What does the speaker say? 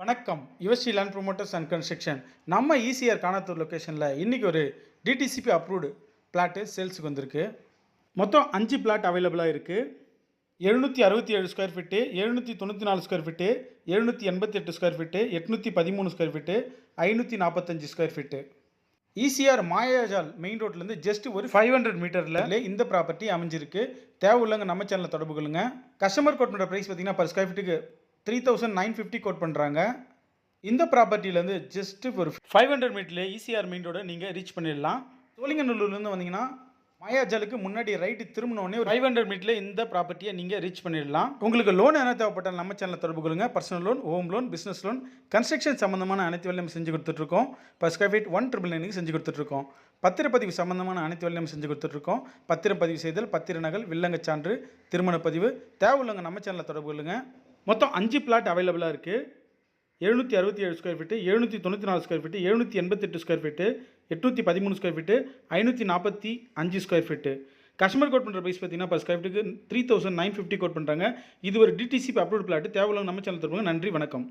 வணக்கம். Yuvasri land promoters and construction. நம்ம ECR Kanathur லொக்கேஷனில் இன்றைக்கி ஒரு டிடிசிபி அப்ரூவ்டு பிளாட்டு சேல்ஸுக்கு வந்திருக்கு. மொத்தம் 5 பிளாட் அவைலபிளாக இருக்குது. 767 square feet, 794 square feet, 788 square feet, 813 square feet, 545 square feet. ECR Mayajaal main ரோட்லேருந்து ஜஸ்ட் ஒரு 500 மீட்டரில் இந்த ப்ராப்பர்ட்டி அமைஞ்சிருக்கு. தேவை உள்ளவங்க நம்ம சேனலில் தொடர்பு கொள்ளுங்க. கஸ்டமர் கோட் பண்ணுற ப்ரைஸ் பார்த்தீங்கன்னா பர் ஸ்கொயர் ஃபீட்டுக்கு 3950 கோட் பண்ணுறாங்க. இந்த ப்ராப்பர்ட்டியிலேருந்து ஜஸ்ட் ஒரு 500 மீட்டரில் ஈசிஆர் மெயின் ரோட நீங்கள் ரீச் பண்ணிடலாம். சோழிங்கநல்லூர்லேருந்து வந்தீங்கன்னா மாயாஜாலுக்கு முன்னாடி ரைட்டு திரும்பினோடனே ஒரு 500 மீட்டரில் இந்த ப்ராப்பர்ட்டியை நீங்கள் ரீச் பண்ணிடலாம். உங்களுக்கு லோன் என்ன தேவைப்பட்டால் நம்ம சேனலில் தொடர்பு கொள்ளுங்க. Personal loan, home loan, business loan, construction சம்மந்தமான அனைத்து வேலையும் செஞ்சு கொடுத்துட்ருக்கோம். பர் ஸ்கொயர் ஃபீட் 1,999 செஞ்சு கொடுத்துட்ருக்கோம். பத்திரப்பதிவு சம்மந்தமான அனைத்து வேலையும் செஞ்சு கொடுத்துட்ருக்கோம். பத்திரப்பதிவு செய்தல், பத்திர நகல், வில்லங்க சான்று, திருமணப்பதிவு தேவை உள்ளவங்க நம்ம சேனலில் தொடர்பு கொள்ளுங்க. மொத்தம் 5 பிளாட் அவைலபிளாக இருக்குது. 767 square feet, 794 square feet, 788 square feet, 813 square feet, 545 square feet. Customer code பண்ணுற ப்ரைஸ் பார்த்தீங்கன்னா பர் ஸ்கொயர் ஃபீட்டுக்கு 3950 கோட் பண்ணுறாங்க. இது ஒரு டிடிசிபி அப்ரூவ்ட் பிளாட். தேவையில்லை நம்ம சேனல் தருவாங்க. நன்றி, வணக்கம்.